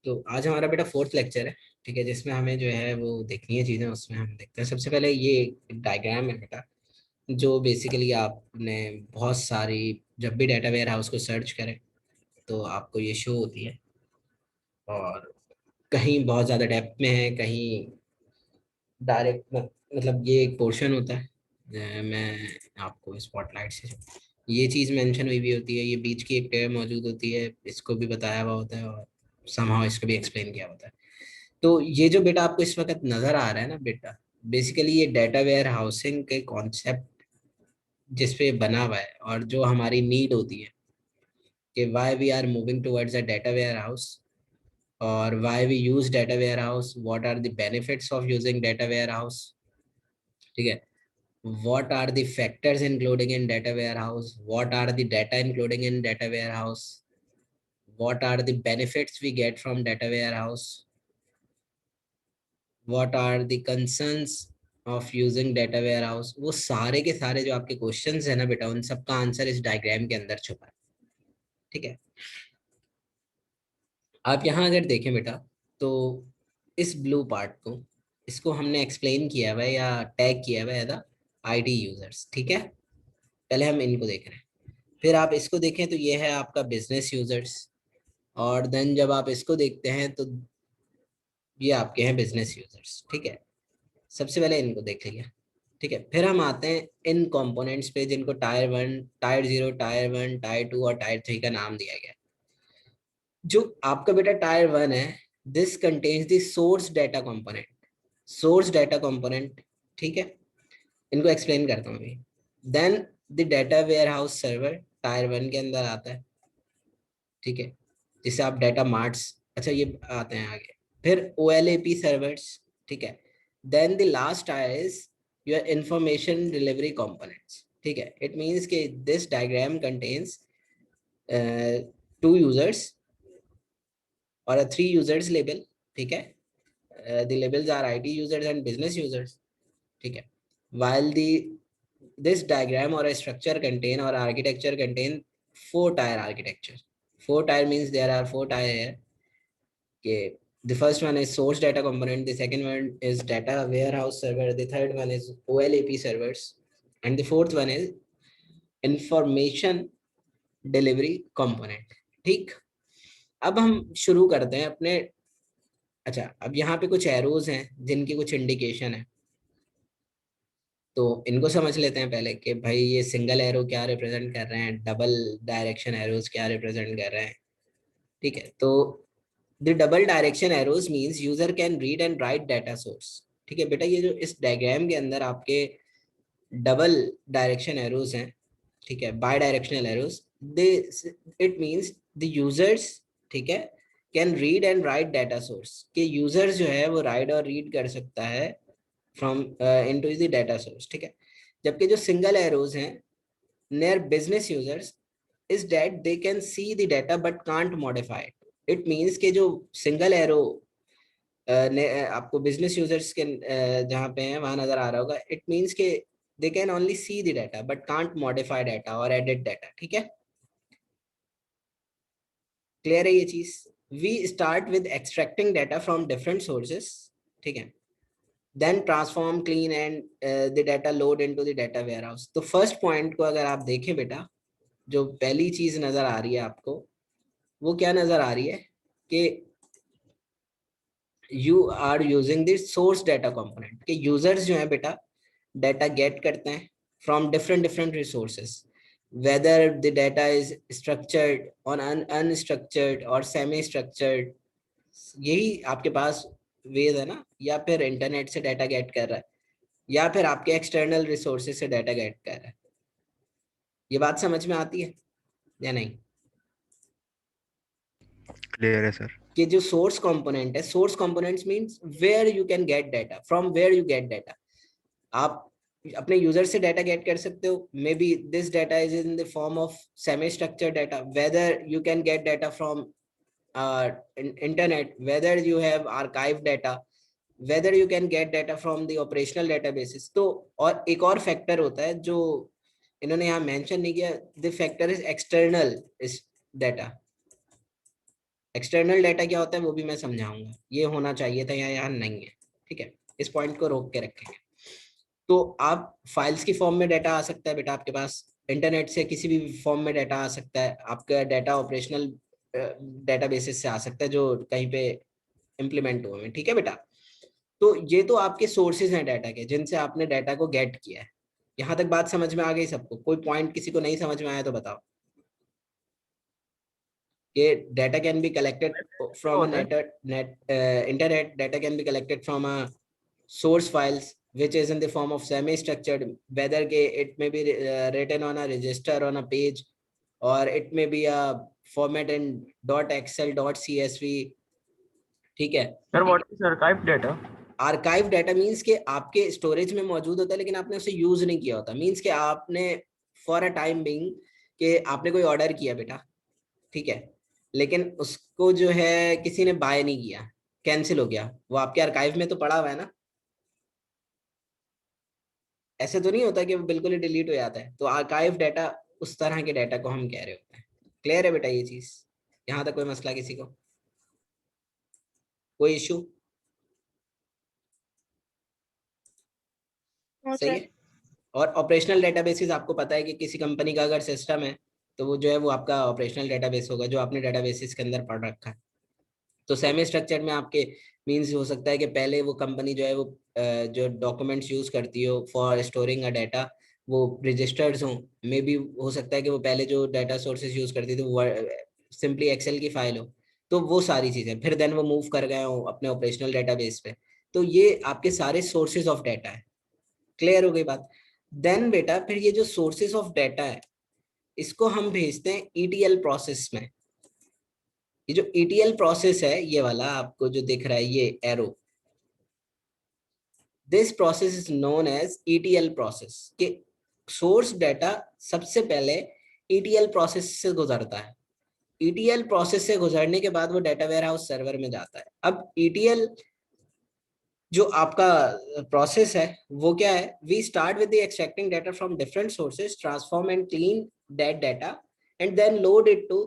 तो आज हमारा बेटा फोर्थ लेक्चर है, ठीक है, जिसमें हमें जो है वो देखनी है चीज़ें। उसमें हम देखते हैं सबसे पहले ये डायग्राम है बेटा, जो बेसिकली आपने बहुत सारी, जब भी डाटा वेयर हाउस को सर्च करें तो आपको ये शो होती है। और कहीं बहुत ज़्यादा डेप्थ में है, कहीं डायरेक्ट, मतलब ये एक पोर्शन होता है। मैं आपको स्पॉटलाइट से ये चीज़ मेंशन हुई भी होती है, ये बीच की एक टेब मौजूद होती है, इसको भी बताया हुआ होता है और समहाउ इसको भी एक्सप्लेन किया होता है। तो ये जो बेटा आपको इस वक्त नजर आ रहा है ना बेटा, बेसिकली ये डाटा वेयर हाउसिंग के कॉन्सेप्ट जिस पे बना हुआ है, और जो हमारी नीड होती है कि why we are moving towards a data warehouse, और why we use data warehouse, what are the benefits of using data warehouse, ठीक है। What are the factors including in data warehouse? What are the data including in data warehouse? What are the benefits we get from data warehouse? What are the concerns of using data warehouse? वो सारे के सारे जो आपके questions है ना बेटा, उन सबका आंसर इस डायग्राम के अंदर छुपा है, ठीक है। आप यहाँ अगर देखें बेटा, तो इस ब्लू पार्ट को, इसको हमने एक्सप्लेन किया हुआ है या टैग किया हुआ है एज आईडी यूजर्स, ठीक है। पहले हम इनको देख रहे हैं, फिर आप इसको देखें तो ये है आपका बिजनेस यूजर्स, और देन जब आप इसको देखते हैं तो ये आपके हैं बिजनेस यूजर्स, ठीक है। सबसे पहले इनको देख लिया, ठीक है। फिर हम आते हैं इन कंपोनेंट्स पे, जिनको tier one, tier zero, tier one, tier two और टायर थ्री का नाम दिया गया है। जो आपका बेटा टायर वन है, this contains the source data component, source data component, ठीक है। इनको एक्सप्लेन करता हूँ अभी। Then the data warehouse server tier one के अंदर आता है, ठीक है, जिसे आप डाटा मार्ट्स, अच्छा ये आते हैं आगे। फिर O L A P servers, ठीक है। Then the last is your information delivery components, ठीक है। इट मीन्स कि this diagram contains two users और थ्री यूजर्स लेबल, ठीक है। The labels are I T users and business users, ठीक है। while the this diagram or a structure contain or architecture contain four tier architecture. Four tier means there are four tier here. Okay, the first one is source data component, the second one is data warehouse server, the third one is OLAP servers, and the fourth one is information delivery component, ठीक। अब हम शुरू करते हैं अपने, अच्छा अब यहाँ पे कुछ एरोज हैं जिनकी कुछ इंडिकेशन है, तो इनको समझ लेते हैं पहले कि भाई ये सिंगल एरो क्या रिप्रेजेंट कर रहे हैं, डबल डायरेक्शन एरोज क्या रिप्रेजेंट कर रहे हैं, ठीक है। तो the double direction arrows means user can read and write data source, ठीक है बेटा। ये जो इस डायग्राम के अंदर आपके डबल डायरेक्शन एरोज हैं, ठीक है, bidirectional arrows, they, it means the users, ठीक है, can read and write data source, के यूजर्स जो है वो राइट और रीड कर सकता है from into the data source, ठीक है। जबकि जो सिंगल एरोज हैं near business users is that they can see the data but can't modify it. It means कि जो सिंगल एरो आपको बिजनेस यूजर्स के जहाँ पे हैं वहां नजर आ रहा होगा, इट मीन्स के they can only see the data but can't modify data और एडिट डाटा, ठीक है। क्लियर है ये चीज। We start with extracting data from different sources, ठीक है, then transform clean and the data load into the data warehouse. तो first point को अगर आप देखें बेटा, जो पहली चीज नजर आ रही है आपको, वो क्या नजर आ रही है कि you are using the source data component, के यूजर्स जो है बेटा डाटा गेट करते हैं from different different resources, whether the data is structured on unstructured और सेमी स्ट्रक्चर्ड, यही आपके पास वेज है ना, या फिर इंटरनेट से डाटा गेट कर रहा है, या फिर आपके एक्सटर्नल रिसोर्सेज से डाटा गेट कर रहा है। ये बात समझ में आती है या नहीं? क्लियर है सर। कि जो सोर्स कंपोनेंट है, source components means where you can get data, from where you get data. आप अपने यूजर से डाटा गेट कर सकते हो, maybe this data is in the form of semi structured data, whether you can get data from internet, whether you have archive data, whether you can get data from the operational databases. तो और एक और factor होता है जो इन्होंने यहाँ mention नहीं किया, द फैक्टर इज एक्सटर्नल इस डाटा, एक्सटर्नल डाटा क्या होता है वो भी मैं समझाऊंगा, ये होना चाहिए था या यहाँ नहीं है, ठीक है, इस पॉइंट को रोक के रखेंगे। तो आप फाइल्स की फॉर्म में डाटा आ सकता है बेटा आपके पास, इंटरनेट से किसी भी फॉर्म में डाटा आ सकता है, आपका डाटा ऑपरेशनल डेटाबेसेस से आ सकता है जो कहीं पे इम्प्लीमेंट हुए हैं, ठीक है बेटा। तो ये तो आपके सोर्सेज हैं डाटा के जिनसे आपने डाटा को गेट किया है। यहाँ तक बात समझ में आ गई सबको? कोई पॉइंट किसी को नहीं समझ में आया तो बताओ। कि data can be collected from a होता है। internet data can be collected from a source files which is in the form of semi structured, whether it may be written on a register on a page, or it may be a format in .xl .csv, ठीक है। Sir what is archive data? Archive data means कि आपके storage में मौजूद होता है लेकिन आपने उसे यूज नहीं किया होता, मीन्स कि आपने फॉर अ टाइम बिंग कि आपने कोई ऑर्डर किया बेटा, ठीक है, लेकिन उसको जो है किसी ने बाय नहीं किया, कैंसिल हो गया, वो आपके आर्काइव में तो पड़ा हुआ है ना। ऐसे तो नहीं होता कि वो बिल्कुल ही डिलीट हो जाता है, तो आर्काइव डाटा उस तरह के डाटा को हम कह रहे होते हैं। क्लियर है बेटा ये चीज? यहाँ तक कोई मसला किसी को, कोई इशू? सही है। और ऑपरेशनल डेटाबेसेस आपको पता है कि किसी कंपनी का अगर सिस्टम है तो वो जो है वो आपका ऑपरेशनल डेटाबेस होगा जो आपने डेटाबेसेस के अंदर पढ़ रखा है। तो सेमी स्ट्रक्चर्ड में आपके मीन्स हो सकता है कि पहले वो कंपनी जो है वो जो डॉक्यूमेंट्स यूज करती हो फॉर स्टोरिंग अ डाटा वो रजिस्टर्ड हो, मे बी हो सकता है कि वो पहले जो डाटा सोर्सेज यूज करती थी वो सिंपली एक्सेल की फाइल हो। तो वो सारी चीजें फिर देन वो मूव कर गए हो अपने ऑपरेशनल डेटाबेस पे। तो ये आपके सारे सोर्सेज ऑफ डाटा है। क्लियर हो गई बात? देन बेटा फिर ये जो सोर्सेज ऑफ डाटा है इसको हम भेजते हैं ईटीएल प्रोसेस में। ये जो ईटीएल प्रोसेस है ये वाला आपको जो दिख रहा है ये arrow, this process is known as ETL process. कि सोर्स डाटा सबसे पहले ईटीएल प्रोसेस से गुजरता है, ईटीएल प्रोसेस से गुजरने के बाद वो डाटा वेयर हाउस सर्वर में जाता है। अब ईटीएल जो आपका प्रोसेस है वो क्या है, we start with the extracting data from different sources, transform and clean that data and then load it to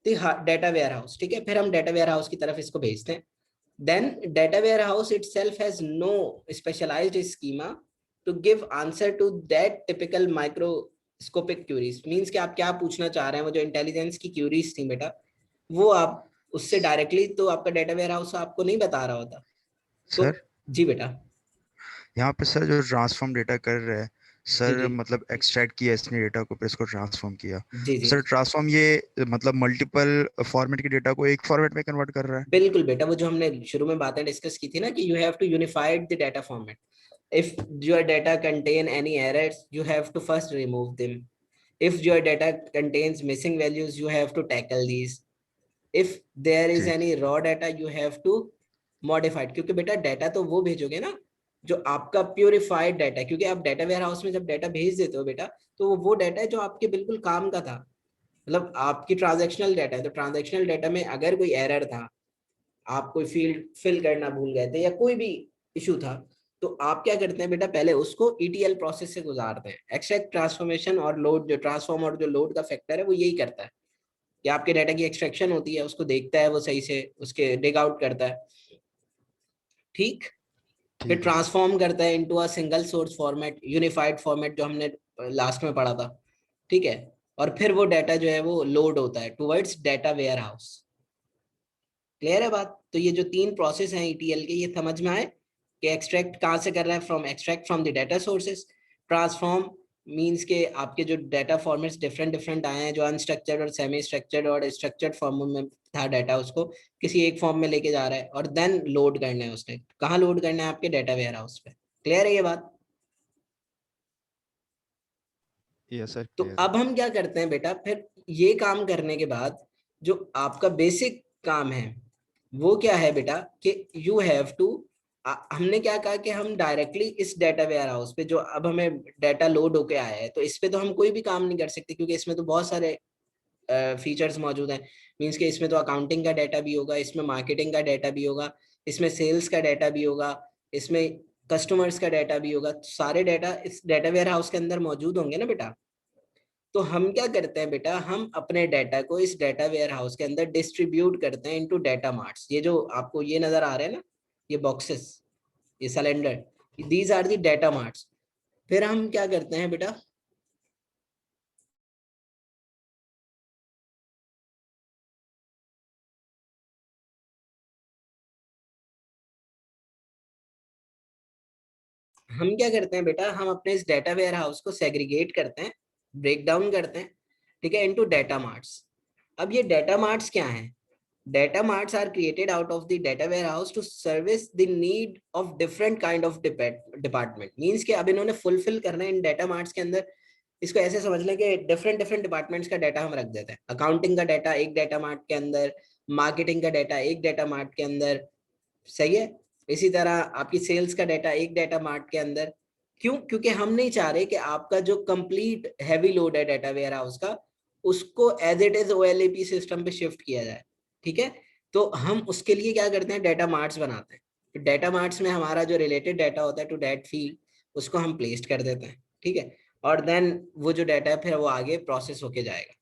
data warehouse, ठीक है। फिर हम डाटा वेयर हाउस की तरफ इसको भेजते हैं। Then data warehouse itself has no specialized schema to give answer to that typical microscopic queries, means कि आप क्या पूछना चाह रहे हैं, वो जो इंटेलिजेंस की क्यूरीज थी बेटा वो आप उससे डायरेक्टली तो आपका डाटा वेयर हाउस आपको नहीं बता रहा होता। तो सर जी बेटा। यहाँ पे सर जो ट्रांसफॉर्म डेटा कर रहे हैं जी सर, जी मतलब एक्सट्रैक्ट किया इसने डेटा को, फिर इसको ट्रांसफॉर्म किया। जी जी सर ट्रांसफॉर्म ये मतलब मल्टीपल फॉर्मेट के डेटा को एक फॉर्मेट में कन्वर्ट कर रहा है। बिल्कुल बेटा, वो जो हमने शुरू में बातें डिस्कस की थी ना कि you have to unified the data format. if your data contain any errors you have to first remove them, if your data contains missing values you have to tackle these, if there is जी any raw data you have to modify it। क्योंकि बेटा data तो वो भेजोगे ना जो आपका purified data है, क्योंकि आप डाटा वेयर हाउस में जब डाटा भेज देते हो बेटा तो वो डाटा है जो आपके बिल्कुल काम का था, मतलब आपकी ट्रांजैक्शनल डाटा है। तो ट्रांजैक्शनल डाटा में अगर कोई एरर था, आप कोई फील्ड फिल करना भूल गए थे या कोई भी इशू था, तो आप क्या करते हैं बेटा पहले उसको ईटीएल प्रोसेस से गुजारते हैं। एक्सट्रैक्ट, ट्रांसफॉर्मेशन और लोड, जो ट्रांसफॉर्म और जो लोड का फैक्टर है वो यही करता है कि आपके डाटा की एक्सट्रैक्शन होती है, उसको देखता है वो सही से, उसके डिग आउट करता है, ठीक। फिर ठीक है सर। ट्रांसफॉर्म करता है into a single source format, unified format जो हमने लास्ट में पढ़ा था, ठीक है। और फिर वो डाटा जो है वो लोड होता है towards data warehouse. Clear है बात? तो ये जो तीन प्रोसेस हैं ईटीएल के ये समझ में आए कि एक्सट्रैक्ट कहाँ से कर रहा है, from extract from the data sources. Transform means के आपके जो डाटा फॉर्मेट्स डिफरेंट डिफरेंट आए हैं, जो अनस्ट्रक्चर्ड और सेमी स्ट्रक्चर्ड और स्ट्रक्चर्ड फॉर्म में था डाटा, उसको किसी एक फॉर्म में लेके जा रहा है और देन लोड करना है उसने, कहाँ लोड करना है, आपके डाटा वेयर हाउस पे। क्लियर है ये बात? यस सर तो क्लियर है। अब हम क्या करते हैं बेटा, फिर ये काम करने के बाद जो आपका बेसिक काम है वो क्या है बेटा कि यू हैव टू, हमने क्या कहा कि हम डायरेक्टली इस डाटा वेयर हाउस पे जो अब हमें डाटा लोड होके आया है तो इस पे तो हम कोई भी काम नहीं कर सकते क्योंकि इसमें तो बहुत सारे फीचर्स मौजूद हैं। मींस के इसमें तो अकाउंटिंग का डाटा भी होगा, इसमें मार्केटिंग का डाटा भी होगा, इसमें सेल्स का डाटा भी होगा, इसमें कस्टमर्स का डाटा भी होगा, सारे डाटा इस डाटा वेयर हाउस के अंदर मौजूद होंगे ना बेटा। तो हम क्या करते हैं बेटा, हम अपने डाटा को इस डाटा वेयर हाउस के अंदर डिस्ट्रीब्यूट करते हैं इनटू डाटा मार्ट्स। ये जो आपको ये नजर आ रहे हैं ना, ये बॉक्सेस, ये cylinder, these are the data marts. फिर हम क्या करते हैं बेटा, हम क्या करते हैं बेटा, हम अपने इस डाटा वेयर हाउस को सेग्रीगेट करते हैं, ब्रेक डाउन करते हैं, ठीक है, इनटू डाटा मार्ट्स। अब ये डाटा मार्ट्स क्या हैं? Data marts are created out of the data warehouse to service the need of different kind of department. Means कि अब इन्होंने fulfill करना है इन data marts के अंदर। इसको ऐसे समझ लें कि डिफरेंट डिफरेंट डिपार्टमेंट्स का डाटा हम रख देते हैं। अकाउंटिंग का डाटा एक डाटा मार्ट के अंदर, मार्केटिंग का डाटा एक डाटा मार्ट के अंदर, सही है। इसी तरह आपकी सेल्स का डाटा एक डाटा मार्ट के अंदर। क्यों? क्योंकि हम नहीं चाह रहे कि आपका जो कंप्लीट हैवी लोड है डाटा वेयर हाउस का, उसको as it is OLAP system पे शिफ्ट किया जाए, ठीक है। तो हम उसके लिए क्या करते हैं, डाटा मार्ट्स बनाते हैं। तो डाटा मार्ट्स में हमारा जो रिलेटेड डाटा होता है टू दैट फील्ड, उसको हम प्लेस कर देते हैं, ठीक है। और देन वो जो डाटा है फिर वो आगे प्रोसेस होके जाएगा।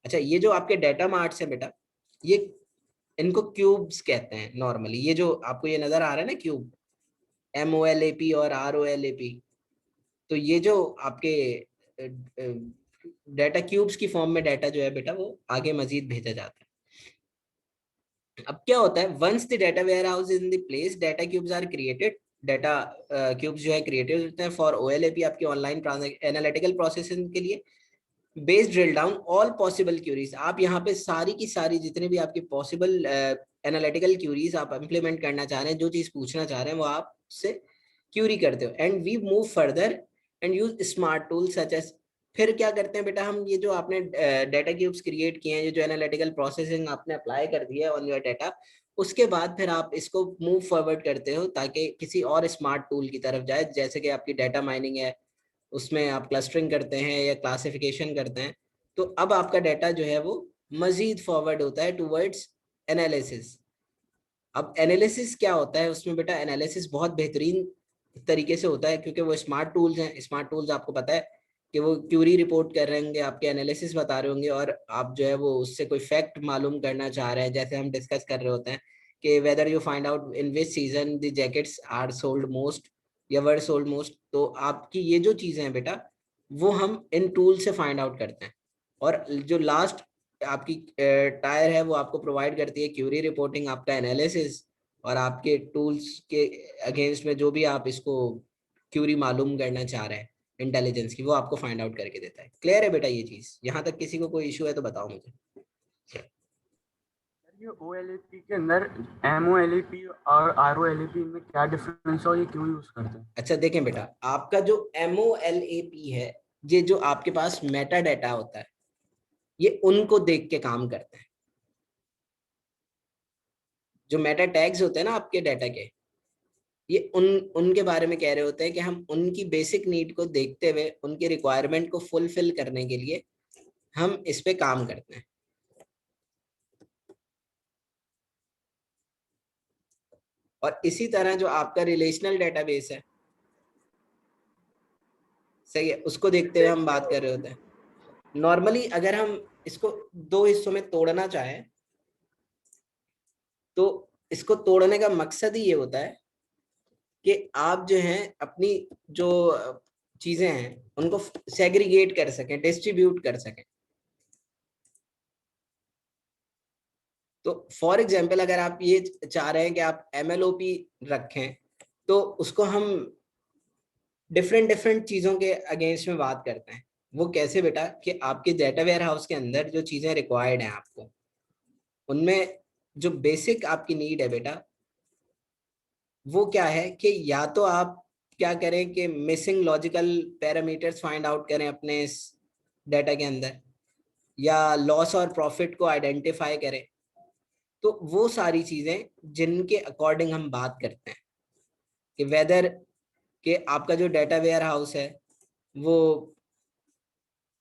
अच्छा, ये जो आपके डाटा मार्ट्स है बेटा, ये इनको क्यूब्स कहते हैं नॉर्मली। ये जो आपको ये नजर आ रहा है ना क्यूब, MOLAP और ROLAP, तो ये जो आपके डाटा क्यूब्स की फॉर्म में डाटा जो है बेटा वो आगे मजीद भेजा जाता है। अब क्या होता है, once the data warehouse is in the place, data cubes are created. Data cubes जो है क्रिएटेड होते हैं फॉर OLAP, आपकी ऑनलाइन एनालिटिकल प्रोसेसिंग के लिए। Base drill down all possible queries, आप यहाँ पे सारी की सारी जितने भी आपकी पॉसिबल एनालिटिकल क्यूरीज आप इंप्लीमेंट करना चाह रहे हैं, जो चीज पूछना चाह रहे हैं वो आप उससे क्यूरी करते हो। And we move further and use smart tool such as. फिर क्या करते हैं बेटा, हम ये जो आपने डाटा क्यूब्स क्रिएट किए हैं, ये जो एनालिटिकल प्रोसेसिंग आपने अप्लाई कर दिया है ऑन योर डाटा, उसके बाद फिर आप इसको मूव फॉरवर्ड करते हो ताकि किसी और स्मार्ट टूल की तरफ जाए, जैसे कि आपकी डाटा माइनिंग है, उसमें आप क्लस्टरिंग करते हैं या क्लासिफिकेशन करते हैं। तो अब आपका डाटा जो है वो मजीद फॉरवर्ड होता है टूवर्ड्स एनालिसिस। अब एनालिसिस क्या होता है उसमें बेटा, एनालिसिस बहुत बेहतरीन तरीके से होता है क्योंकि वो स्मार्ट टूल्स हैं। स्मार्ट टूल्स आपको पता है कि वो क्यूरी रिपोर्ट कर रहे होंगे, आपके एनालिसिस बता रहे होंगे, और आप जो है वो उससे कोई फैक्ट मालूम करना चाह रहे हैं, जैसे हम डिस्कस कर रहे होते हैं कि whether you find out in which season the jackets are sold most या वर सोल्ड मोस्ट। तो आपकी ये जो चीजें हैं बेटा, वो हम इन टूल से फाइंड आउट करते हैं। और जो लास्ट आपकी टायर है वो आपको प्रोवाइड करती है क्यूरी रिपोर्टिंग, आपका एनालिसिस, और आपके टूल्स के अगेंस्ट में जो भी आप इसको क्यूरी मालूम करना चाह रहे हैं इंटेलिजेंस की, वो आपको फाइंड आउट करके देता है। क्लियर है बेटा ये चीज? यहाँ तक किसी को कोई इशू है तो बताओ मुझे। ये OLAP के अंदर MOLAP और ROLAP में क्या डिफरेंस है और ये क्यों यूज करते हैं? अच्छा देखें बेटा, आपका जो MOLAP है, ये जो आपके पास मेटा डाटा होता है, ये उनको देख के काम करते हैं। जो मेटा टैग्स होते हैं ना आपके डाटा के, ये उनके बारे में कह रहे होते हैं कि हम उनकी बेसिक नीड को देखते हुए, उनकी रिक्वायरमेंट को फुलफिल करने के लिए हम इस पे काम करते हैं। और इसी तरह जो आपका रिलेशनल डेटाबेस है, सही है, उसको देखते हुए हम बात कर रहे होते हैं। नॉर्मली अगर हम इसको दो हिस्सों में तोड़ना चाहें, तो इसको तोड़ने का मकसद ही ये होता है कि आप जो हैं अपनी जो चीजें हैं उनको सेग्रीगेट कर सकें, डिस्ट्रीब्यूट कर सकें। तो फॉर एग्जाम्पल अगर आप ये चाह रहे हैं कि आप MLOP रखें, तो उसको हम डिफरेंट डिफरेंट चीजों के अगेंस्ट में बात करते हैं। वो कैसे बेटा, कि आपके डाटा वेयर हाउस के अंदर जो चीजें रिक्वायर्ड हैं आपको, उनमें जो बेसिक आपकी नीड है बेटा, वो क्या है कि या तो आप क्या करें कि missing logical parameters find out करें अपने इस डाटा के अंदर, या लॉस और प्रॉफिट को आइडेंटिफाई करें। तो वो सारी चीजें जिनके अकॉर्डिंग हम बात करते हैं कि वेदर कि आपका जो डाटा वेयर हाउस है वो,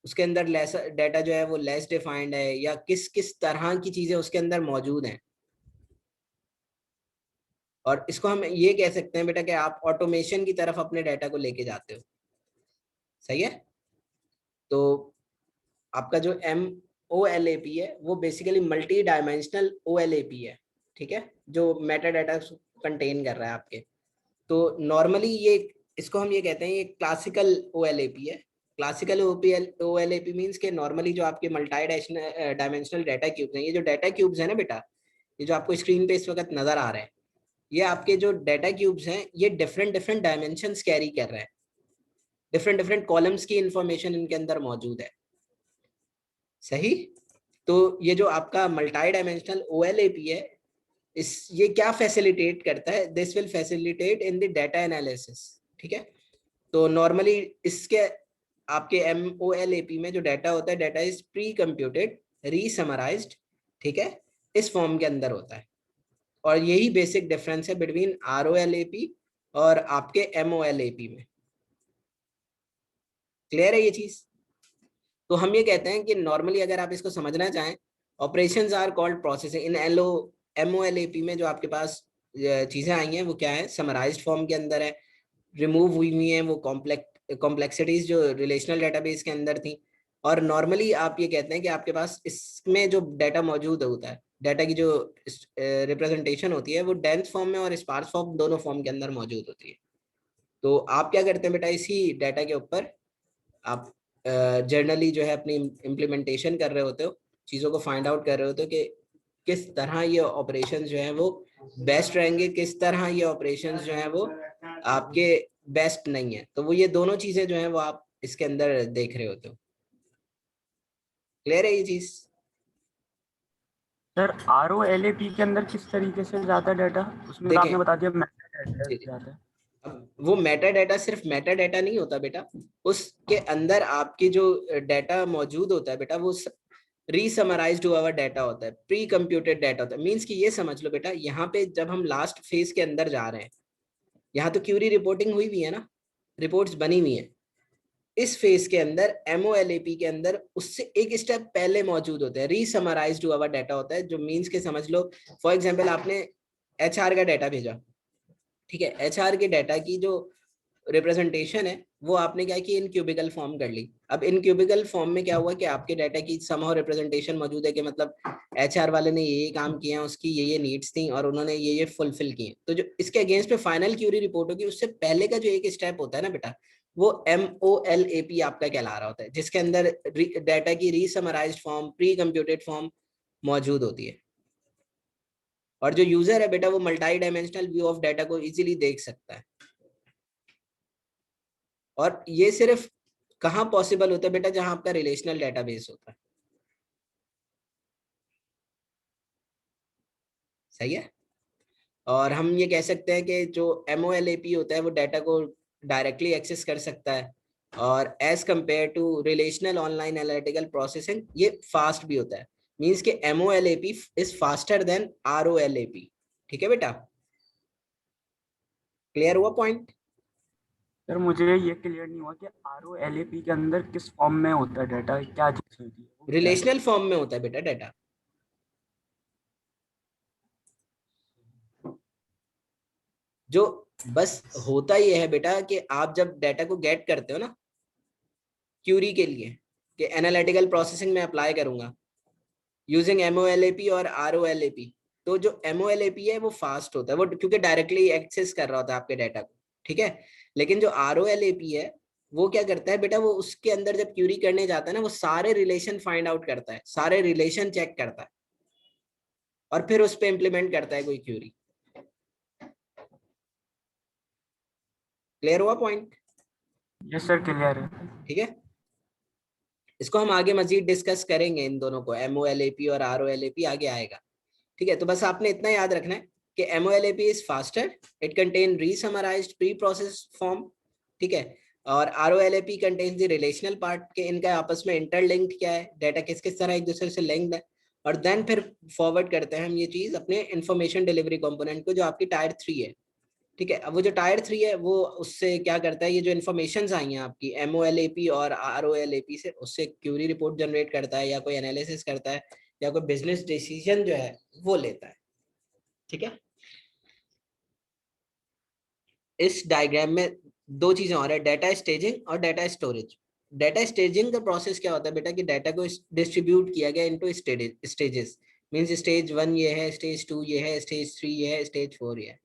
उसके अंदर लेस डाटा जो है वो लेस डिफाइंड है, या किस किस तरह की चीजें उसके अंदर मौजूद हैं। और इसको हम ये कह सकते हैं बेटा कि आप ऑटोमेशन की तरफ अपने डाटा को लेके जाते हो, सही है। तो आपका जो MOLAP है वो बेसिकली मल्टी डायमेंशनल OLAP है, ठीक है, जो मेटा डाटा कंटेन कर रहा है आपके। तो नॉर्मली ये इसको हम ये कहते हैं, ये क्लासिकल OLAP है। क्लासिकल OLAP मीन्स के नॉर्मली जो आपके मल्टी डायमेंशनल डाटा क्यूब्स हैं, ये जो डाटा क्यूब्स है ना बेटा, ये जो आपको स्क्रीन पे इस वक्त नजर आ रहे हैं, ये आपके जो डाटा क्यूब्स हैं ये डिफरेंट डिफरेंट डायमेंशंस कैरी कर रहे हैं, डिफरेंट डिफरेंट कॉलम्स की इंफॉर्मेशन इनके अंदर मौजूद है, सही। तो ये जो आपका मल्टी डायमेंशनल OLAP है, इस ये क्या फैसिलिटेट करता है, this will facilitate in the data analysis, ठीक है। तो नॉर्मली इसके आपके MOLAP में जो डाटा होता है, डाटा इज प्री कंप्यूटेड रीसमराइज्ड, ठीक है, इस फॉर्म के अंदर होता है। और यही बेसिक डिफरेंस है बिटवीन ROLAP और आपके MOLAP में। क्लियर है ये चीज? तो हम ये कहते हैं कि नॉर्मली अगर आप इसको समझना चाहें, operations are called processing in MOLAP में जो आपके पास चीजें आई हैं वो क्या है, समराइज्ड फॉर्म के अंदर है, रिमूव हुई हुई हैं वो कॉम्प्लेक्सिटीज जो रिलेशनल डेटाबेस के अंदर थी। और नॉर्मली आप ये कहते हैं कि आपके पास इसमें जो डाटा मौजूद होता है, डाटा की जो रिप्रेजेंटेशन होती है वो डेंस फॉर्म में और स्पार्स फॉर्म दोनों फॉर्म के अंदर मौजूद होती है। तो आप क्या करते हैं बेटा, इसी डाटा के ऊपर आप जर्नली जो है अपनी इम्प्लीमेंटेशन कर रहे होते हो, चीज़ों को फाइंड आउट कर रहे होते हो कि किस तरह ये ऑपरेशन जो है वो बेस्ट रहेंगे, किस तरह ये ऑपरेशन जो है वो आपके बेस्ट नहीं है। तो वो ये दोनों चीजें जो है वो आप इसके अंदर देख रहे होते हो। क्लियर है ये चीज? सर ROLAP के अंदर किस तरीके से जाता है डाटा, उसमें तो देखें, आपने बता दिया मेटा डाटा जी, जाता है। अब वो मेटा डाटा सिर्फ मेटा डाटा नहीं होता बेटा, उसके अंदर आपके जो डाटा मौजूद होता है बेटा वो रीसमराइज्ड हुआ डाटा होता है, प्री कंप्यूटेड डाटा होता है। मीन्स कि ये समझ लो बेटा, यहाँ पे जब हम लास्ट फेज के अंदर जा रहे हैं, यहाँ तो क्यूरी रिपोर्टिंग हुई हुई है ना, रिपोर्ट्स बनी हुई है, इस फेज के अंदर MOLAP के अंदर उससे एक स्टेप पहले मौजूद होता है, रीसमराइज्ड हुआ डाटा होता है, जो मीन्स के समझ लो फॉर एग्जांपल आपने HR का डाटा भेजा, ठीक है, HR के डाटा की जो रिप्रेजेंटेशन है वो आपने क्या की, इन क्यूबिकल फॉर्म कर ली। अब इन क्यूबिकल फॉर्म में क्या हुआ कि आपके डाटा की समहाउ रिप्रेजेंटेशन मौजूद है कि मतलब HR वाले ने ये काम किए हैं, उसकी ये नीड्स थी और उन्होंने ये फुलफिल किए। तो जो इसके अगेंस्ट पे फाइनल क्यूरी रिपोर्ट होगी, उससे पहले का जो एक स्टेप होता है ना बेटा, वो MOLAP आपका कहला रहा होता है, जिसके अंदर डाटा की रीसमराइज्ड फॉर्म, प्री कंप्यूटेड फॉर्म मौजूद होती है। और जो यूजर है बेटा वो multi dimensional view of data को इजीली देख सकता है। और ये सिर्फ कहाँ पॉसिबल होता है बेटा, जहां आपका रिलेशनल डेटाबेस होता है, सही है। और हम ये कह सकते हैं कि जो MOLAP होता है वो डाटा को डायरेक्टली एक्सेस कर सकता है, और as compare to relational online analytical processing ये फास्ट भी होता है। मींस के MOLAP is faster than ROLAP, ठीक है बेटा? क्लियर हुआ पॉइंट? सर मुझे ये क्लियर नहीं हुआ कि ROLAP के अंदर किस फॉर्म में होता है डाटा, क्या चीज होती है, वो क्या है? रिलेशनल फॉर्म में होता है बेटा डाटा। जो बस होता ही है बेटा कि आप जब डाटा को गेट करते हो ना क्यूरी के लिए, कि एनालिटिकल प्रोसेसिंग में अप्लाई करूंगा यूजिंग MOLAP और ROLAP, तो जो MOLAP है वो फास्ट होता है, वो क्योंकि डायरेक्टली एक्सेस कर रहा होता है आपके डाटा को, ठीक है। लेकिन जो ROLAP है वो क्या करता है बेटा, वो उसके अंदर जब क्यूरी करने जाता है ना, वो सारे रिलेशन फाइंड आउट करता है, सारे रिलेशन चेक करता है और फिर उस पर इम्प्लीमेंट करता है कोई क्यूरी। क्लियर हुआ पॉइंट? यस सर क्लियर है। ठीक है, इसको हम आगे मजीद डिस्कस करेंगे, इन दोनों को MOLAP और ROLAP आगे आएगा, ठीक है। तो बस आपने इतना याद रखना है कि MOLAP is faster, it contain resummarised pre process form, ठीक है। और ROLAP contains the relational part, के इनका आपस में इंटरलिंक्ड क्या है, डाटा किस किस तरह एक दूसरे से लिंक्ड है। और देन फिर फॉरवर्ड करते हैं हम ये चीज अपने इंफॉर्मेशन डिलीवरी कंपोनेंट को, जो आपकी टायर 3 है, ठीक है। अब वो जो टायर 3 है वो उससे क्या करता है, ये जो इन्फॉर्मेशन आई हैं आपकी MOLAP और ROLAP से, उससे क्यूरी रिपोर्ट जनरेट करता है या कोई एनालिसिस करता है या कोई बिजनेस डिसीजन जो है वो लेता है, ठीक है। इस डायग्राम में दो चीजें और है, डाटा स्टेजिंग और डाटा स्टोरेज। डाटा स्टेजिंग का प्रोसेस क्या होता है बेटा कि डाटा को डिस्ट्रीब्यूट किया गया इनटू स्टेजेस। मींस स्टेज 1 ये है, स्टेज 2 ये है, स्टेज 3 ये है, स्टेज 4 ये है।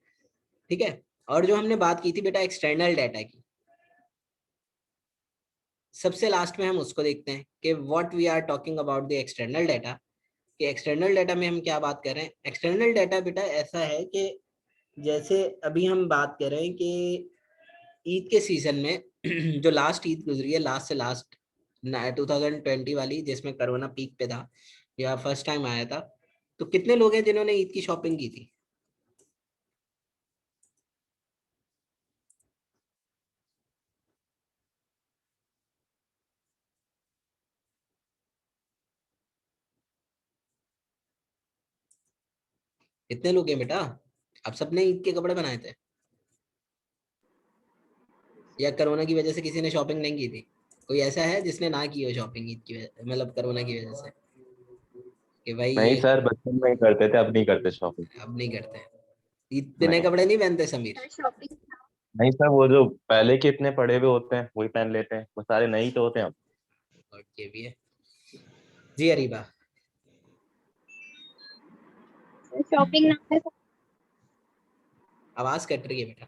ठीक है। और जो हमने बात की थी बेटा एक्सटर्नल डाटा की, सबसे लास्ट में हम उसको देखते हैं कि what we are talking about the external data. कि एक्सटर्नल डाटा में हम क्या बात कर रहे हैं। एक्सटर्नल डाटा बेटा ऐसा है कि जैसे अभी हम बात कर रहे हैं कि ईद के सीजन में जो लास्ट ईद गुजरी है, लास्ट से लास्ट 2020 वाली, जिसमें कोरोना पीक पे था या फर्स्ट टाइम आया था, तो कितने लोग हैं जिन्होंने ईद की शॉपिंग की थी? कितने लोग हैं बेटा? आप सबने ईद के कपड़े बनाए थे या कोरोना की वजह से किसी ने शॉपिंग नहीं की थी? कोई ऐसा है जिसने ना की हो शॉपिंग ईद की वजह, मतलब कोरोना की वजह से, कि भाई नहीं ये सर, बचपन में ही करते थे, अब नहीं करते शॉपिंग। अब नहीं करते? ईद पे नए नहीं। कपड़े नहीं पहनते समीर? शॉपिंग। नहीं सर, वो जो पहले के इतने पड़े हुए होते हैं वही पहन लेते हैं, वो सारे नए ही तो होते हैं अब। और ये भी है। जी अरीबा। शॉपिंग ना है। आवाज कट रही है बेटा।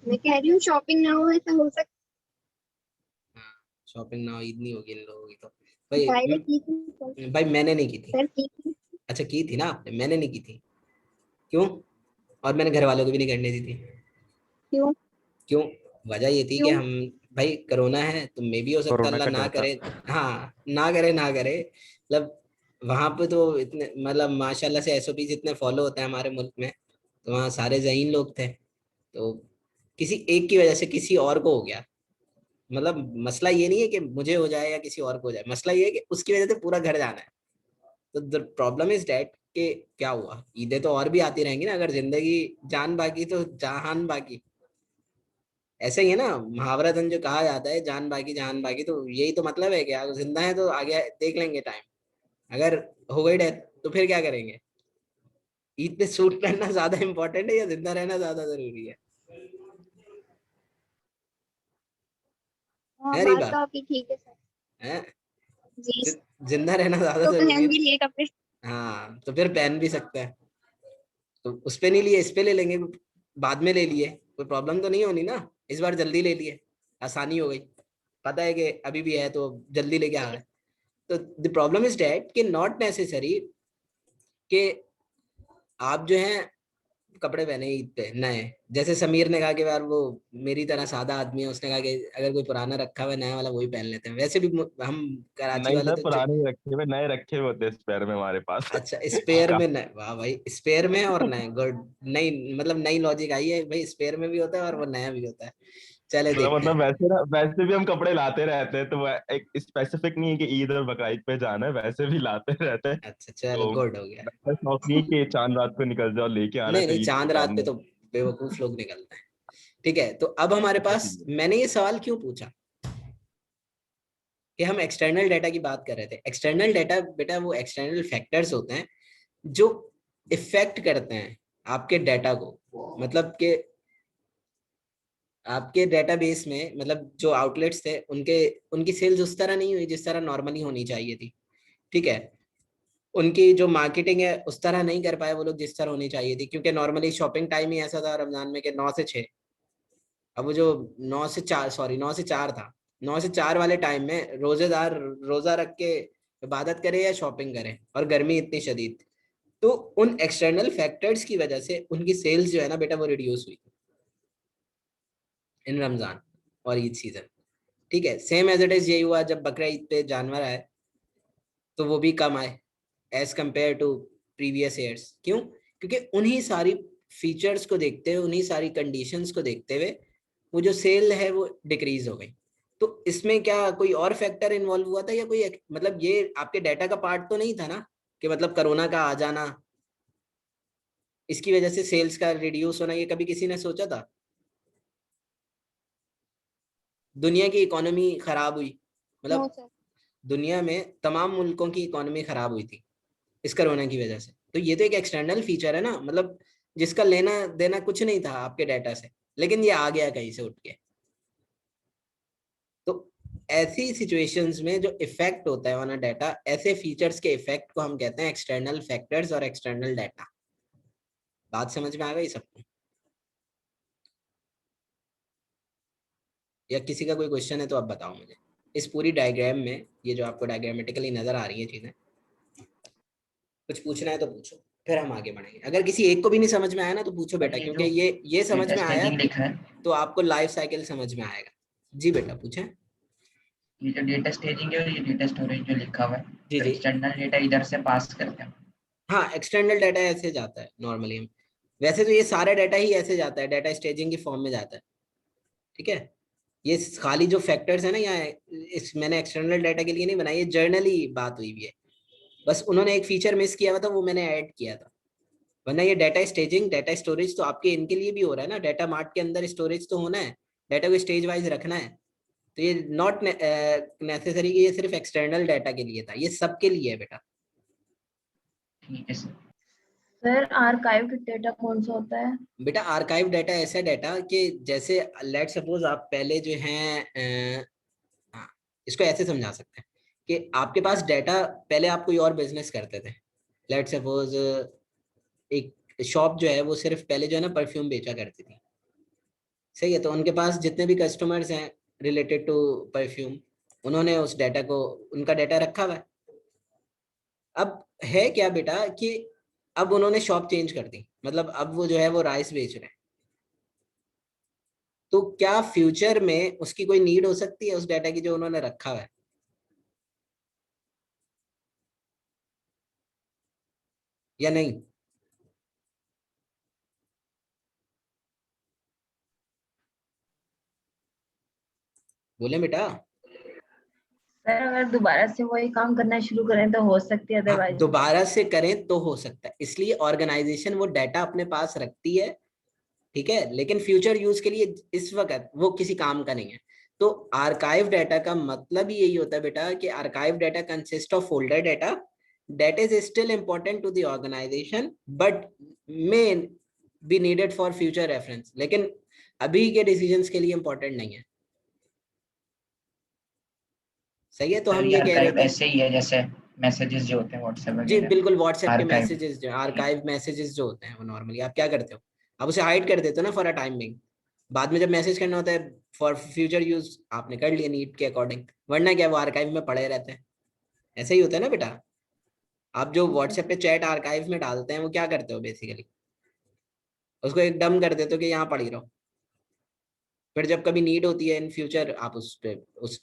मैं कह रही हूँ शॉपिंग ना हो ऐसा हो सकता हाँ, शॉपिंग ना ईद नहीं होगी इन लोगों की तो। है। भाई पहले की थी सर। भाई मैंने नहीं की थी। सर की थी। अच्छा की थी ना आपने, मैंने नहीं की थी। क्यों? और मैंने घर वालों को भी नहीं करने दी थी। क्यों? क्यों? वजह ये थी कि क्यों? हम, भाई कोरोना है तो मे भी हो सकता है कोरोना अल्लाह का ना डर था। करे। हाँ ना करे ना करे, मतलब वहां पे तो इतने मतलब माशाल्लाह से एसओपी इतने फॉलो होते हैं हमारे मुल्क में, तो वहाँ सारे ज़हीन लोग थे, तो किसी एक की वजह से किसी और को हो गया। मतलब मसला ये नहीं है कि मुझे हो जाए या किसी और को हो जाए, मसला ये है कि उसकी वजह से पूरा घर जाना है। तो द प्रॉब्लम इज डैट कि क्या हुआ, ईदें तो और भी आती रहेंगी ना, अगर जिंदगी जान बाकी तो जहान बाकी। ऐसे ही है ना, मुहावरतन जो कहा जाता है जान बाकी जहान बाकी, तो यही तो मतलब है कि अगर जिंदा है तो आगे देख लेंगे टाइम, अगर हो गई डेथ तो फिर क्या करेंगे? ईद पे सूट पहनना ज्यादा इंपॉर्टेंट है या जिंदा रहना ज्यादा जरूरी हाँ है बात रीबा? तो आपकी ठीक है सर। है जी। जिंदा रहना ज्यादा तो जरूरी पहन है। भी लिए कपड़े। हाँ तो फिर पहन भी सकते हैं, तो उस पे नहीं लिए इस पे ले लेंगे, बाद में ले लिए, कोई प्रॉब्लम तो नहीं होनी ना। इस बार जल्दी ले लिए, आसानी हो गई, पता है कि अभी भी है तो जल्दी लेके आ जी। गए। तो द प्रॉब्लम इज डैट कि नॉट नेसेसरी कि आप जो है कपड़े पहने ईद पे नए। जैसे समीर ने कहा कि यार वो मेरी तरह सादा आदमी है, उसने कहा कि अगर कोई पुराना रखा हुआ है नया वाला वही पहन लेते हैं। वैसे भी हम कराची नहीं वाले सर, तो पुराने ही रखे हुए, नए रखे हुए होते हैं स्पेयर में हमारे पास। अच्छा स्पेयर में काफी। नए, वाह भाई स्पेयर में और नए, गुड। नई मतलब नई लॉजिक आई है भाई, स्पेयर में भी होता है और वो नया भी होता है। चले तो देखते मतलब हैं। वैसे ना, वैसे भी हम कपड़े लाते रहते हैं, तो वो एक स्पेसिफिक नहीं है कि ईद और बकरीद पे जाना है, वैसे भी लाते रहते हैं। अच्छा चलो तो गुड हो गया। ऐसा शौक नहीं है कि चांद रात को निकल जाओ लेके आना है नहीं तो नहीं, ईद पे चांद रात पे पहनना तो बेवकूफ लोग निकलते हैं। ठीक है, तो अब हमारे है। पास, मैंने ये सवाल क्यों पूछा कि हम एक्सटर्नल डाटा की बात कर रहे थे। एक्सटर्नल डाटा बेटा वो एक्सटर्नल फैक्टर्स होते हैं जो इफेक्ट करते हैं आपके डाटा को। मतलब कि आपके डेटाबेस में, मतलब जो आउटलेट्स थे उनके, उनकी सेल्स उस तरह नहीं हुई जिस तरह नॉर्मली होनी चाहिए थी। ठीक है, उनकी जो मार्केटिंग है उस तरह नहीं कर पाए वो लोग जिस तरह होनी चाहिए थी, क्योंकि नॉर्मली शॉपिंग टाइम ही ऐसा था रमजान में कि 9 से 6। अब वो जो 9 से 4, सॉरी 9 से 4 था, 9 से 4 वाले टाइम में रोजेदार रोजा रख के इबादत करे या शॉपिंग करे, और गर्मी इतनी शदीद थी। तो उन एक्सटर्नल फैक्टर्स की वजह से उनकी सेल्स जो है ना बेटा वो रिड्यूस हुई इन रमजान और ईद सीजन। ठीक है, सेम एज इट इज यही हुआ जब बकरा ईद पे जानवर आए, तो वो भी कम आए as compare to previous years. क्यों? क्योंकि उन्हीं सारी फीचर्स को देखते हुए, उन्हीं सारी कंडीशंस को देखते हुए वो जो सेल है वो डिक्रीज हो गई। तो इसमें क्या कोई और फैक्टर इन्वॉल्व हुआ था या कोई मतलब ये आपके डाटा का पार्ट तो नहीं था ना, कि मतलब कोरोना का आ जाना इसकी वजह से सेल्स का रिड्यूस होना, ये कभी किसी ने सोचा था? दुनिया की इकोनॉमी खराब हुई, नो मतलब सर। दुनिया में तमाम मुल्कों की इकोनॉमी खराब हुई थी इस कोरोना की वजह से। तो ये तो एक एक्सटर्नल फीचर है ना, मतलब जिसका लेना देना कुछ नहीं था आपके डाटा से, लेकिन ये आ गया कहीं से उठ के। ऐसी सिचुएशंस में जो इफेक्ट होता है ऑन अ डाटा, ऐसे फीचर्स के इफेक्ट को हम कहते हैं एक्सटर्नल फैक्टर्स और एक्सटर्नल डाटा। बात समझ में आ गई सबको? या किसी का कोई क्वेश्चन है तो आप बताओ मुझे। इस पूरी डायग्राम में ये जो आपको डायग्रामेटिकली नजर आ रही है चीजें, कुछ पूछना है तो पूछो, फिर हम आगे बढ़ेंगे। अगर किसी एक को भी नहीं समझ में आया ना तो पूछो बेटा, ये क्योंकि जो ये समझ डेटा में आया स्टेजिंग लिखा है, तो आपको लाइफ साइकिल समझ में आएगा। जी बेटा पूछें। ये जो डेटा स्टेजिंग है और ये डेटा स्टोरेज जो लिखा हुआ है, जी तो जी। एक्सटर्नल डेटा इधर से पास करते हैं। हाँ, एक्सटर्नल डाटा ऐसे जाता है नॉर्मली। हम वैसे तो ये सारा डाटा ही ऐसे जाता है, डाटा स्टेजिंग की फॉर्म में जाता है। ठीक है, ये खाली जो फैक्टर्स है ना यहाँ, इस मैंने एक्सटर्नल डाटा के लिए नहीं बनाई, ये जर्नली बात हुई भी है। बस उन्होंने एक फीचर मिस किया हुआ था, वो मैंने ऐड किया था। वरना ये डाटा स्टेजिंग, डाटा स्टोरेज तो आपके इनके लिए भी हो रहा है ना, डाटा मार्ट के अंदर स्टोरेज तो होना है, डाटा को स्टेज वाइज रखना है। तो ये नॉट नेसेसरी कि ये सिर्फ एक्सटर्नल डाटा के लिए था, ये सबके लिए है बेटा। ठीक है सर। सर आर्काइव्ड डेटा कौन सा होता है? बेटा आर्काइव डाटा ऐसा डाटा कि जैसे लेट सपोज आप पहले जो है हाँ, इसको ऐसे समझा सकते हैं कि आपके पास डाटा, पहले आप कोई और बिजनेस करते थे, लेट सपोज एक शॉप जो है वो सिर्फ पहले जो है ना परफ्यूम बेचा करती थी, सही है? तो उनके पास जितने भी कस्टमर्स हैं रिलेटेड टू परफ्यूम, उन्होंने उस डाटा को, उनका डाटा रखा हुआ है। अब है क्या बेटा कि अब उन्होंने शॉप चेंज कर दी, मतलब अब वो जो है वो राइस बेच रहे हैं। तो क्या फ्यूचर में उसकी कोई नीड हो सकती है उस डाटा की जो उन्होंने रखा हुआ है, या नहीं? बोले बेटा। सर अगर दोबारा से वही काम करना शुरू करें तो हो सकती है, हाँ, अदरवाइज दोबारा से करें तो हो सकता है, इसलिए ऑर्गेनाइजेशन वो डाटा अपने पास रखती है। ठीक है, लेकिन फ्यूचर यूज के लिए इस वक्त वो किसी काम का नहीं है। तो आर्काइव डाटा का मतलब ही यही होता है बेटा कि archive data consist of folder data that is still important to the organization but may be needed for future reference, लेकिन अभी के डिसीजंस के लिए इंपॉर्टेंट नहीं है। सही है, तो हम ये कह रहे आर्काइव थे। ऐसे ही है जैसे मैसेजेस जो होते हैं व्हाट्सएप जी वगैरह, बिल्कुल, व्हाट्सएप के आर्काइव। मैसेजेस जो आर्काइव मैसेजेस जो होते हैं वो नॉर्मली आप क्या करते हो, आप उसे हाइड कर देते हो ना फॉर अ टाइम बिंग। बाद में जब मैसेज करना होता है फॉर फ्यूचर यूज आपने कर लिया नीड के अकॉर्डिंग, वरना क्या वो आर्काइव में पड़े रहते हैं। ऐसे ही होता है ना बेटा। आप जो व्हाट्सएप पे चैट आर्काइव में डालते हैं वो क्या करते हो बेसिकली, उसको एक डम कर देते हो कि यहाँ पड़ी रहो। फिर जब कभी नीड होती है इन फ्यूचर आप उस पे उस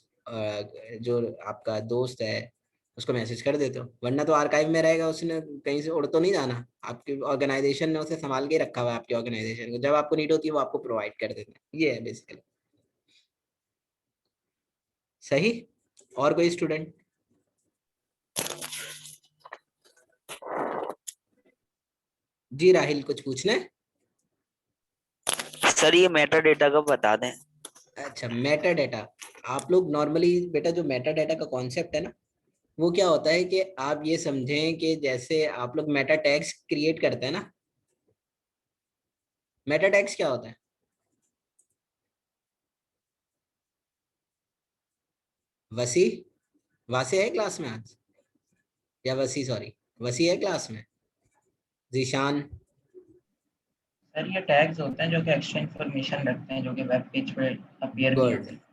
जो आपका दोस्त है उसको मैसेज कर देते हो, वरना तो आर्काइव में रहेगा, उसने कहीं से उड़ तो नहीं जाना, आपकी ऑर्गेनाइजेशन ने उसे संभाल के रखा हुआ है आपकी ऑर्गेनाइजेशन को, जब आपको नीड होती है वो आपको प्रोवाइड कर देते हैं। ये है बेसिकली। सही। और कोई स्टूडेंट? जी राहिल कुछ पूछना है? सर ये मेटा डेटा का बता दें। अच्छा, मेटा डेटा। आप लोग नॉर्मली बेटा जो मेटा डेटा का कॉन्सेप्ट है ना, वो क्या होता है कि आप ये समझें कि जैसे आप लोग मेटा टैग्स क्रिएट करते हैं ना, मेटा टैग्स क्या होता है? वसी, वासे है क्लास में आज? या वसी, सॉरी वसी है क्लास में? जीशान? सर ये टैग्स होते हैं जो कि एक्स्ट्रा इंफॉर्मेशन रखते हैं, जो कि वेब पेज पे अपीयर नहीं गुड। होते।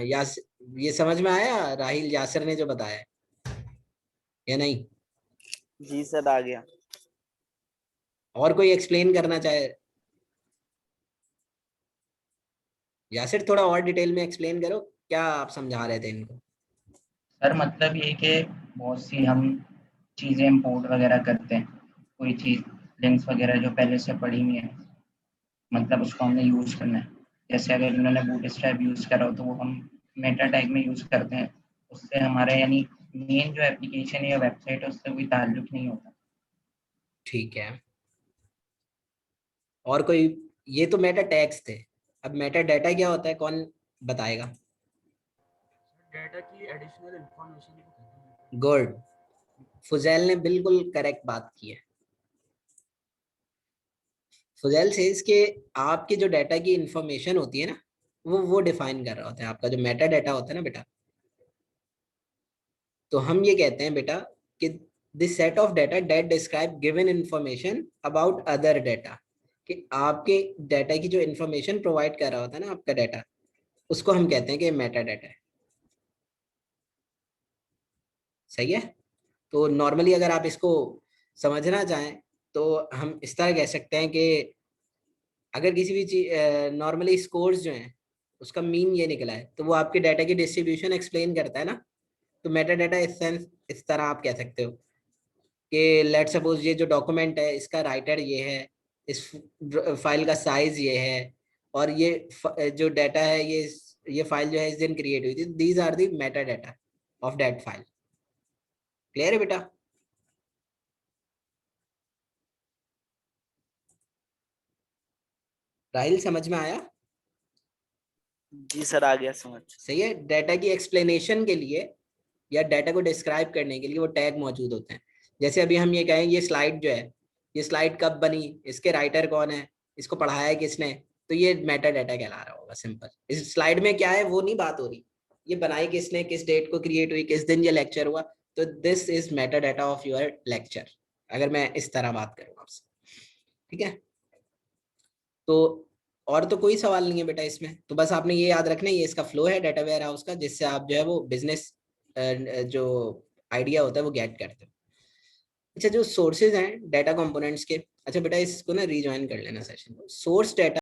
यास, ये समझ में आया राहिल यासर ने जो बताया या नहीं? जी सर आ गया। और कोई एक्सप्लेन करना चाहे? यासर थोड़ा और डिटेल में एक्सप्लेन करो, क्या आप समझा रहे थे इनको? सर मतलब ये कि बहुत सी हम चीज़ें इंपोर्ट वगैरह करते हैं, कोई चीज़ लिंक्स वगैरह जो पहले से पड़ी हुई है, मतलब उसको हमने यूज़ करना है। जैसे अगर इन्होंने बूटस्ट्रैप यूज़ करा हो तो वो हम मेटा टैग में यूज़ करते हैं, उससे हमारे यानी मेन जो एप्लीकेशन है या वेबसाइट है उससे कोई ताल्लुक नहीं होता। ठीक है। और कोई? ये तो मेटा टैग्स थे, अब मेटा डाटा क्या होता है कौन बताएगा? डेटा की एडिशनल इंफॉर्मेशन को कहते हैं। गुड, फुजैल ने बिल्कुल करेक्ट बात की है। फुजैल से इसके आपके जो डाटा की इंफॉर्मेशन होती है ना, वो डिफाइन कर रहा होता है आपका जो मेटा डाटा होता है ना बेटा। तो हम ये कहते हैं बेटा कि this set of data that describe given information about other data, कि आपके डाटा की जो इंफॉर्मेशन प्रोवाइड कर रहा होता है ना आपका डाटा, उसको हम कहते हैं कि मेटा डाटा है। सही है। तो नॉर्मली अगर आप इसको समझना चाहें तो हम इस तरह कह सकते हैं कि अगर किसी भी चीज नॉर्मली स्कोर्स जो हैं उसका मीन ये निकला है तो वो आपके डाटा की डिस्ट्रीब्यूशन एक्सप्लेन करता है ना। तो मेटा डाटा इस सेंस इस तरह आप कह सकते हो कि लेट सपोज ये जो डॉक्यूमेंट है इसका राइटर ये है, इस फाइल का साइज ये है, और ये जो डाटा है ये फाइल जो है इस दिन क्रिएट हुई थी। These are the meta data of that file. Clear है बेटा? राहिल समझ में आया? जी सर आ गया समझ। सही है। डाटा की एक्सप्लेनेशन के लिए या डाटा को डिस्क्राइब करने के लिए वो टैग मौजूद होते हैं। जैसे अभी हम ये कहें ये स्लाइड जो है, ये स्लाइड कब बनी, इसके राइटर कौन है, इसको पढ़ाया है किसने, तो ये मेटा डाटा कहला रहा होगा। सिंपल। इस स्लाइड में क्या है वो नहीं बात हो रही, ये बनाई किसने, किस डेट को क्रिएट हुई, किस दिन ये लेक्चर हुआ, तो this is Meta data of your lecture, अगर मैं इस तरह बात करूँ आपसे। ठीक है। तो और तो कोई सवाल नहीं है बेटा इसमें। तो बस आपने ये याद रखना है, ये इसका फ्लो है डाटा वेयर हाउस का, जिससे आप जो है वो बिजनेस जो आइडिया होता है वो गेट करते हो। अच्छा, जो सोर्सेज हैं डाटा कंपोनेंट्स के, अच्छा बेटा इसको ना रीजॉइन कर लेना सेशन को। Source data